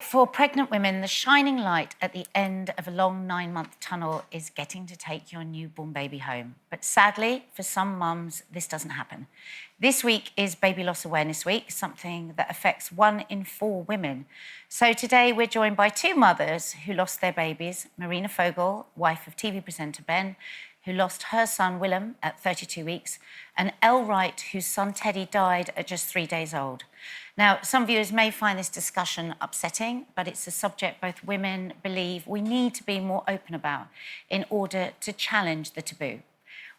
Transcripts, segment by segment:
For pregnant women, the shining light at the end of a long 9-month tunnel is getting to take your newborn baby home. But sadly, for some mums, this doesn't happen. This week is Baby Loss Awareness Week, something that affects 1 in 4 women. So today we're joined by 2 mothers who lost their babies, Marina Fogle, wife of TV presenter Ben, who lost her son Willem at 32 weeks, and Elle Wright, whose son Teddy died at just 3 days old. Now, some viewers may find this discussion upsetting, but it's a subject both women believe we need to be more open about in order to challenge the taboo.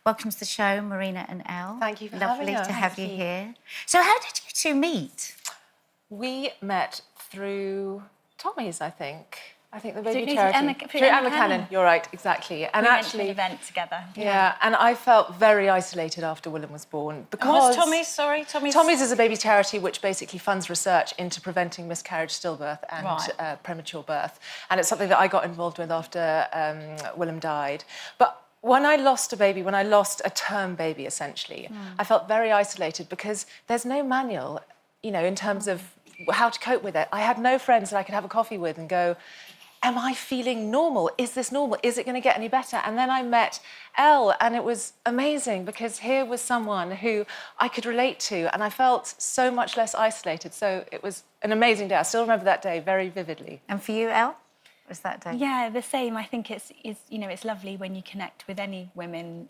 Welcome to the show, Marina and Elle. Thank you for having us. Lovely to have you here. So how did you 2 meet? We met through Tommy's, I think. I think the baby Through charity. Through Emma Cannon. You're right, exactly. And we actually, went to an event together. Yeah, and I felt very isolated after Willem was born because What's Tommy's? Sorry, Tommy's is a baby charity which basically funds research into preventing miscarriage, stillbirth, and premature birth. And it's something that I got involved with after Willem died. But when I lost a baby, when I lost a term baby, essentially, I felt very isolated because there's no manual, you know, in terms of how to cope with it. I had no friends that I could have a coffee with and go, am I feeling normal? Is this normal? Is it going to get any better? And then I met Elle, and it was amazing because here was someone who I could relate to, and I felt so much less isolated. So it was an amazing day. I still remember that day very vividly. And for you, Elle, what was that day? Yeah, the same. I think it's lovely when you connect with any women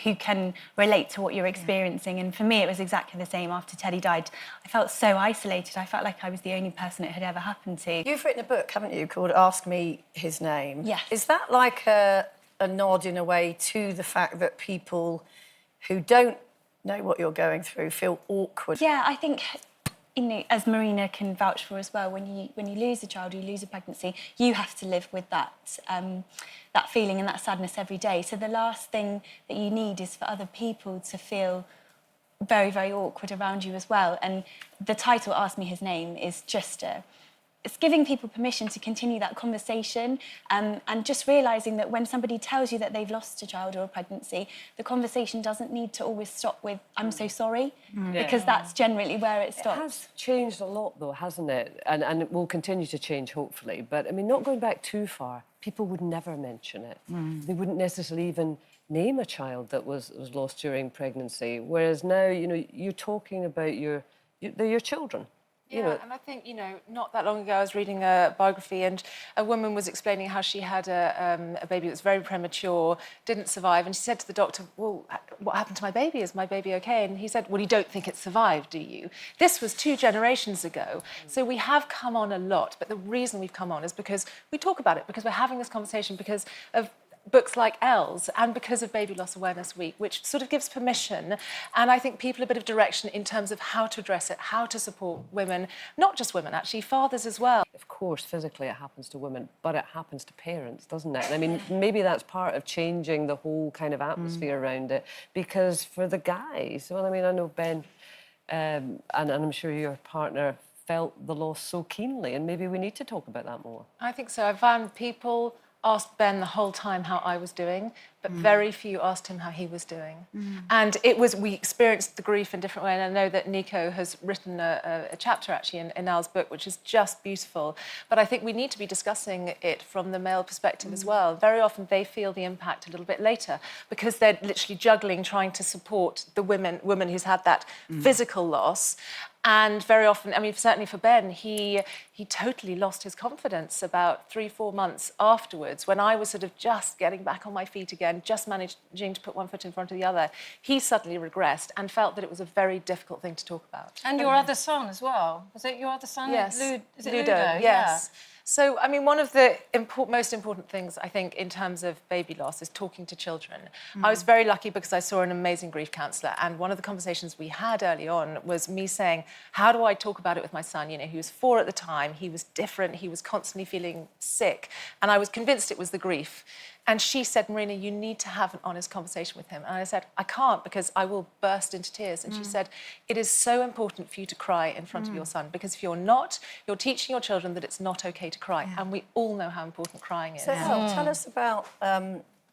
who can relate to what you're experiencing. And for me, it was exactly the same after Teddy died. I felt so isolated. I felt like I was the only person it had ever happened to. You've written a book, haven't you, called Ask Me His Name? Yes. Is that like a nod, in a way, to the fact that people who don't know what you're going through feel awkward? Yeah, I think, you know, as Marina can vouch for as well, when you lose a child, you lose a pregnancy, you have to live with that that feeling and that sadness every day. So the last thing that you need is for other people to feel very, very awkward around you as well. And the title, Ask Me His Name, is just it's giving people permission to continue that conversation, and just realising that when somebody tells you that they've lost a child or a pregnancy, the conversation doesn't need to always stop with, I'm so sorry, because that's generally where it stops. It has changed a lot, though, hasn't it? And it will continue to change, hopefully. But, I mean, not going back too far, people would never mention it. They wouldn't necessarily even name a child that was lost during pregnancy, whereas now, you know, you're talking about they're your children. Yeah, and I think, you know, not that long ago I was reading a biography and a woman was explaining how she had a baby that was very premature, didn't survive, and she said to the doctor, well, what happened to my baby? Is my baby okay? And he said, well, you don't think it survived, do you? This was 2 generations ago. So we have come on a lot, but the reason we've come on is because we talk about it, because we're having this conversation because of books like Elle's and because of Baby Loss Awareness Week, which sort of gives permission and I think people a bit of direction in terms of how to address it, how to support women, not just women, actually, fathers as well. Of course, physically it happens to women, but it happens to parents, doesn't it? And I mean, maybe that's part of changing the whole kind of atmosphere around it, because for the guys, well, I mean, I know Ben, and I'm sure your partner felt the loss so keenly, and maybe we need to talk about that more. I think so. I found people asked Ben the whole time how I was doing, but very few asked him how he was doing. And we experienced the grief in a different way. And I know that Nico has written a chapter actually in Al's book, which is just beautiful. But I think we need to be discussing it from the male perspective as well. Very often they feel the impact a little bit later because they're literally juggling, trying to support the woman who's had that physical loss. And very often, I mean, certainly for Ben, he totally lost his confidence about 3-4 months afterwards when I was sort of just getting back on my feet again, just managing to put one foot in front of the other. He suddenly regressed and felt that it was a very difficult thing to talk about. And your other son as well. Was it your other son? Yes. Is it Ludo? Yes. Yeah. So, I mean, one of the most important things, I think, in terms of baby loss is talking to children. I was very lucky because I saw an amazing grief counsellor, and one of the conversations we had early on was me saying, how do I talk about it with my son? You know, he was 4 at the time, he was different, he was constantly feeling sick, and I was convinced it was the grief. And she said, Marina, you need to have an honest conversation with him. And I said, I can't because I will burst into tears. And she said, it is so important for you to cry in front of your son because if you're not, you're teaching your children that it's not okay to cry. Yeah. And we all know how important crying is. So tell us about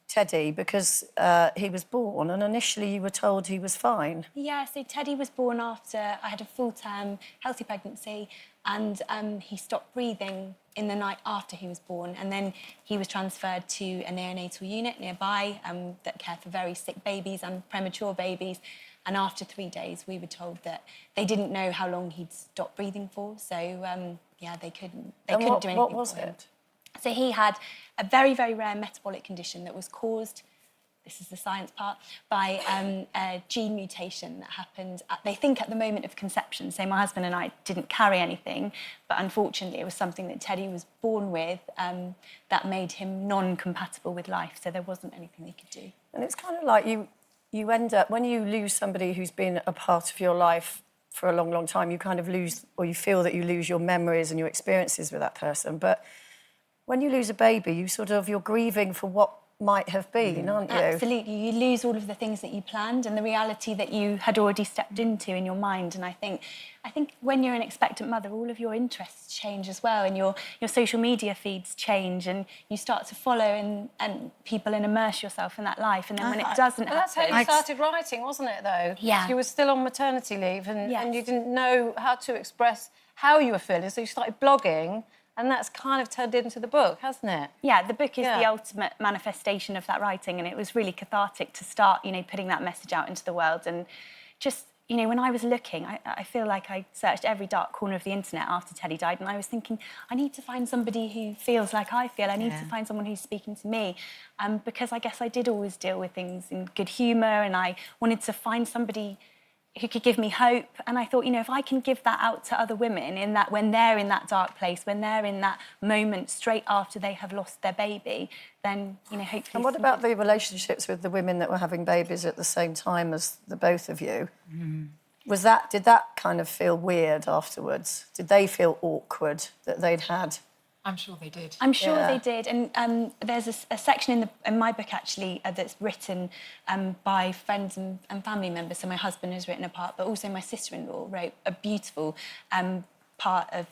Teddy because he was born, and initially you were told he was fine. Yeah, so Teddy was born after I had a full-term healthy pregnancy, and he stopped breathing in the night after he was born, and then he was transferred to a neonatal unit nearby that cared for very sick babies and premature babies. And after 3 days, we were told that they didn't know how long he'd stopped breathing for, so yeah, they couldn't do anything. What was for him. it? So he had a very, very rare metabolic condition that was caused, this is the science part, by a gene mutation that happened, they think, at the moment of conception. So my husband and I didn't carry anything, but unfortunately it was something that Teddy was born with that made him non-compatible with life, so there wasn't anything they could do. And it's kind of like you end up, when you lose somebody who's been a part of your life for a long, long time, you kind of lose, or you feel that you lose your memories and your experiences with that person. But when you lose a baby, you're grieving for what might have been, aren't you? Absolutely. You lose all of the things that you planned and the reality that you had already stepped into in your mind. And I think when you're an expectant mother, all of your interests change as well, and your social media feeds change, and you start to follow and people and immerse yourself in that life. And then when it doesn't happen... That's how you started writing, wasn't it, though? Yeah. You were still on maternity leave and you Yes. didn't know how to express how you were feeling, so you started blogging, and that's kind of turned into the book, hasn't it? Yeah, the book is Yeah. the ultimate manifestation of that writing, and it was really cathartic to start, putting that message out into the world. And just, when I was looking, I feel like I searched every dark corner of the internet after Teddy died, and I was thinking, I need to find somebody who feels like I feel. I need to find someone who's speaking to me, because I guess I did always deal with things in good humour, and I wanted to find somebody who could give me hope. And I thought, if I can give that out to other women, in that when they're in that dark place, when they're in that moment straight after they have lost their baby, then, hopefully... And what about the relationships with the women that were having babies at the same time as the both of you? Did that kind of feel weird afterwards? Did they feel awkward that they'd had? I'm sure they did. I'm sure they did, and there's a section in my book, actually, that's written by friends and family members. So my husband has written a part, but also my sister-in-law wrote a beautiful part of,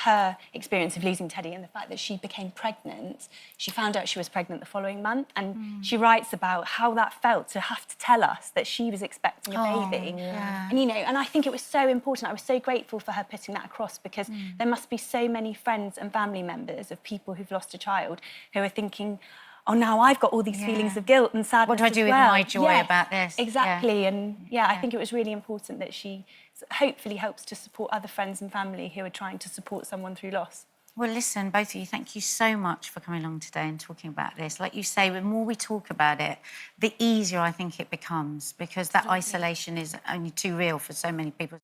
her experience of losing Teddy, and the fact that she became pregnant. She found out she was pregnant the following month, and she writes about how that felt to have to tell us that she was expecting a baby. And, and I think it was so important. I was so grateful for her putting that across, because there must be so many friends and family members of people who've lost a child who are thinking, oh, now I've got all these feelings of guilt and sadness. What do I do as with well. my joy about this? Exactly. And I think it was really important that she hopefully helps to support other friends and family who are trying to support someone through loss. Well, listen, both of you, thank you so much for coming along today and talking about this. Like you say, the more we talk about it, the easier I think it becomes, because that isolation is only too real for so many people.